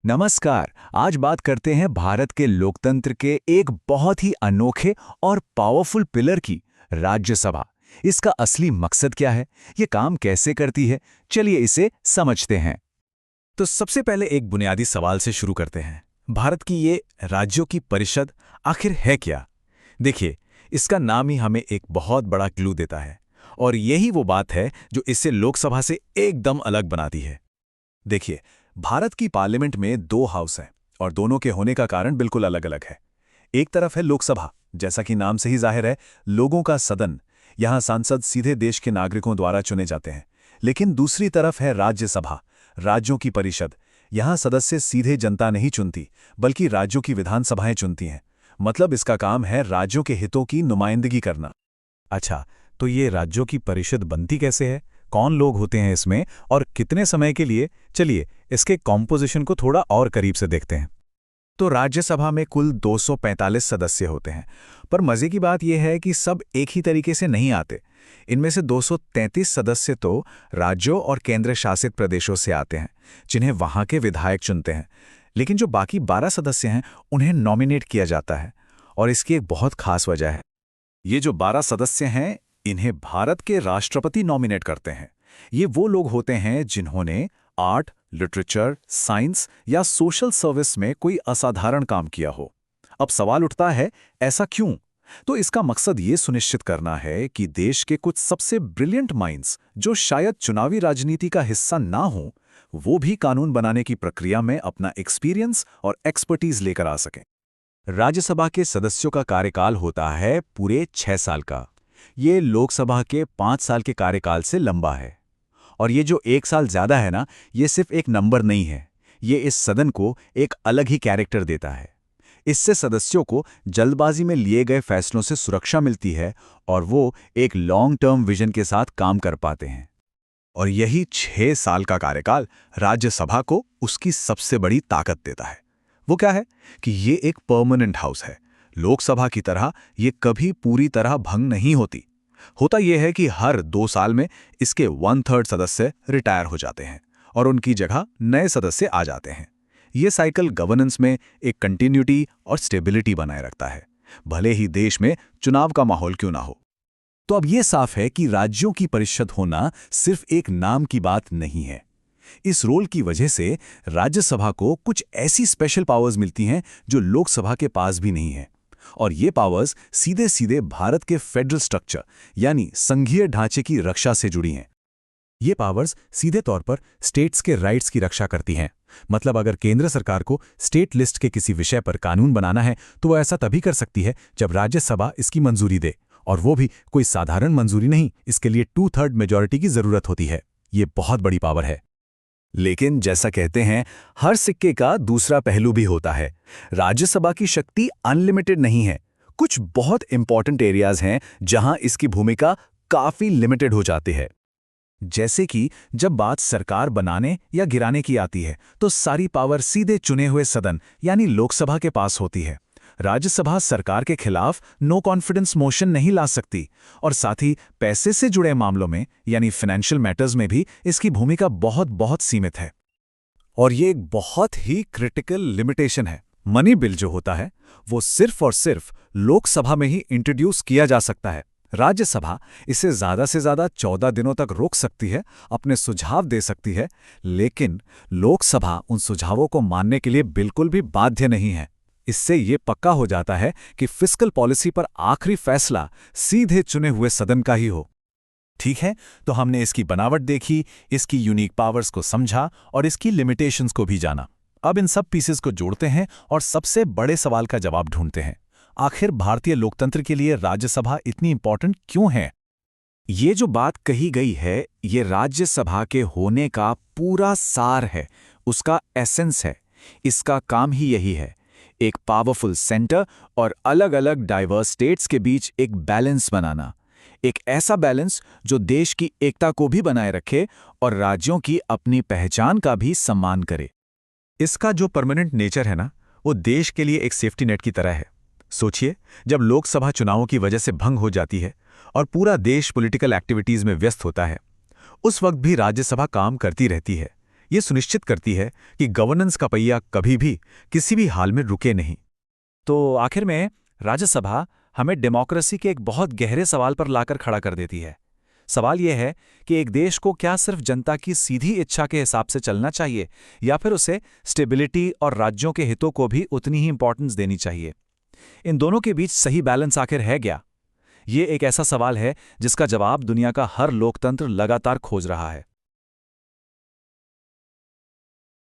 नमस्कार। आज बात करते हैं भारत के लोकतंत्र के एक बहुत ही अनोखे और पावरफुल पिलर की, राज्यसभा। इसका असली मकसद क्या है, ये काम कैसे करती है, चलिए इसे समझते हैं। तो सबसे पहले एक बुनियादी सवाल से शुरू करते हैं। भारत की ये राज्यों की परिषद आखिर है क्या? देखिए, इसका नाम ही हमें एक बहुत बड़ा क्लू देता है और यही वो बात है जो इसे लोकसभा से एकदम अलग बनाती है। देखिए, भारत की पार्लियामेंट में दो हाउस हैं और दोनों के होने का कारण बिल्कुल अलग-अलग है। एक तरफ है लोकसभा, जैसा कि नाम से ही जाहिर है, लोगों का सदन। यहाँ सांसद सीधे देश के नागरिकों द्वारा चुने जाते हैं। लेकिन दूसरी तरफ है राज्यसभा, राज्यों की परिषद। यहाँ सदस्य सीधे जनता नहीं चुनती, बल्कि राज्यों की विधानसभाएं चुनती हैं। मतलब इसका काम है राज्यों के हितों की नुमाइंदगी करना। अच्छा, तो ये राज्यों की परिषद बनती कैसे है? कौन लोग होते हैं इसमें और कितने समय के लिए? चलिए, इसके कॉम्पोजिशन को थोड़ा और करीब से देखते हैं। तो राज्यसभा में कुल 245 सदस्य होते हैं, पर मजे की बात यह है कि सब एक ही तरीके से नहीं आते। इनमें से 233 सदस्य तो राज्यों और केंद्र शासित प्रदेशों से आते हैं, जिन्हें वहां के विधायक चुनते हैं। लेकिन जो बाकी 12 सदस्य हैं, उन्हें नॉमिनेट किया जाता है। और इसकी एक बहुत खास वजह है। ये जो 12 सदस्य हैं, इन्हें भारत के राष्ट्रपति नॉमिनेट करते हैं। ये वो लोग होते हैं जिन्होंने आर्ट, लिटरेचर, साइंस या सोशल सर्विस में कोई असाधारण काम किया हो। अब सवाल उठता है, ऐसा क्यों? तो इसका मकसद ये सुनिश्चित करना है कि देश के कुछ सबसे ब्रिलियंट माइंड्स, जो शायद चुनावी राजनीति का हिस्सा ना हो, वो भी कानून बनाने की प्रक्रिया में अपना एक्सपीरियंस और एक्सपर्टीज लेकर आ सकें। राज्यसभा के सदस्यों का कार्यकाल होता है पूरे 6 साल का। ये लोकसभा के 5 साल के कार्यकाल से लंबा है। और ये जो 1 साल ज्यादा है ना, ये सिर्फ एक नंबर नहीं है। ये इस सदन को एक अलग ही कैरेक्टर देता है। इससे सदस्यों को जल्दबाजी में लिए गए फैसलों से सुरक्षा मिलती है और वो एक लॉन्ग टर्म विजन के साथ काम कर पाते हैं। और यही 6 साल का कार्यकाल राज्यसभा को उसकी सबसे बड़ी ताकत देता है। वो क्या है कि ये एक परमानेंट हाउस है। लोकसभा की तरह ये कभी पूरी तरह भंग नहीं होती। होता यह है कि हर 2 साल में इसके 1/3 सदस्य रिटायर हो जाते हैं और उनकी जगह नए सदस्य आ जाते हैं। ये साइकिल गवर्नेंस में एक कंटिन्यूटी और स्टेबिलिटी बनाए रखता है, भले ही देश में चुनाव का माहौल क्यों ना हो। तो अब यह साफ है कि राज्यों की परिषद होना सिर्फ एक नाम की बात नहीं है। इस रोल की वजह से राज्यसभा को कुछ ऐसी स्पेशल पावर्स मिलती हैं जो लोकसभा के पास भी नहीं है। और ये पावर्स सीधे सीधे भारत के फेडरल स्ट्रक्चर यानी संघीय ढांचे की रक्षा से जुड़ी हैं। ये पावर्स सीधे तौर पर स्टेट्स के राइट्स की रक्षा करती हैं। मतलब अगर केंद्र सरकार को स्टेट लिस्ट के किसी विषय पर कानून बनाना है, तो वो ऐसा तभी कर सकती है जब राज्यसभा इसकी मंजूरी दे। और वो भी कोई साधारण मंजूरी नहीं, इसके लिए 2/3 मेजॉरिटी की जरूरत होती है। ये बहुत बड़ी पावर है। लेकिन जैसा कहते हैं, हर सिक्के का दूसरा पहलू भी होता है। राज्यसभा की शक्ति अनलिमिटेड नहीं है। कुछ बहुत इंपॉर्टेंट एरियाज हैं जहां इसकी भूमिका काफी लिमिटेड हो जाती है। जैसे कि जब बात सरकार बनाने या गिराने की आती है, तो सारी पावर सीधे चुने हुए सदन यानी लोकसभा के पास होती है। राज्यसभा सरकार के खिलाफ नो कॉन्फिडेंस मोशन नहीं ला सकती और साथ ही पैसे से जुड़े मामलों में यानी फाइनेंशियल मैटर्स में भी इसकी भूमिका बहुत बहुत सीमित है। और ये एक बहुत ही क्रिटिकल लिमिटेशन है। मनी बिल जो होता है, वो सिर्फ और सिर्फ लोकसभा में ही इंट्रोड्यूस किया जा सकता है। राज्यसभा इसे ज्यादा से ज्यादा 14 दिनों तक रोक सकती है, अपने सुझाव दे सकती है, लेकिन लोकसभा उन सुझावों को मानने के लिए बिल्कुल भी बाध्य नहीं है। इससे ये पक्का हो जाता है कि फिस्कल पॉलिसी पर आखिरी फैसला सीधे चुने हुए सदन का ही हो। ठीक है, तो हमने इसकी बनावट देखी, इसकी यूनिक पावर्स को समझा और इसकी लिमिटेशंस को भी जाना। अब इन सब पीसेस को जोड़ते हैं और सबसे बड़े सवाल का जवाब ढूंढते हैं। आखिर भारतीय लोकतंत्र के लिए राज्यसभा इतनी इंपॉर्टेंट क्यों है? ये जो बात कही गई है, ये राज्यसभा के होने का पूरा सार है, उसका एसेंस है। इसका काम ही यही है, एक पावरफुल सेंटर और अलग अलग डाइवर्स स्टेट्स के बीच एक बैलेंस बनाना। एक ऐसा बैलेंस जो देश की एकता को भी बनाए रखे और राज्यों की अपनी पहचान का भी सम्मान करे। इसका जो परमानेंट नेचर है ना, वो देश के लिए एक सेफ्टी नेट की तरह है। सोचिए, जब लोकसभा चुनावों की वजह से भंग हो जाती है और पूरा देश पॉलिटिकल एक्टिविटीज में व्यस्त होता है, उस वक्त भी राज्यसभा काम करती रहती है। ये सुनिश्चित करती है कि गवर्नेंस का पहिया कभी भी किसी भी हाल में रुके नहीं। तो आखिर में राज्यसभा हमें डेमोक्रेसी के एक बहुत गहरे सवाल पर लाकर खड़ा कर देती है। सवाल यह है कि एक देश को क्या सिर्फ जनता की सीधी इच्छा के हिसाब से चलना चाहिए या फिर उसे स्टेबिलिटी और राज्यों के हितों को भी उतनी ही इंपॉर्टेंस देनी चाहिए। इन दोनों के बीच सही बैलेंस आखिर है क्या? ये एक ऐसा सवाल है जिसका जवाब दुनिया का हर लोकतंत्र लगातार खोज रहा है।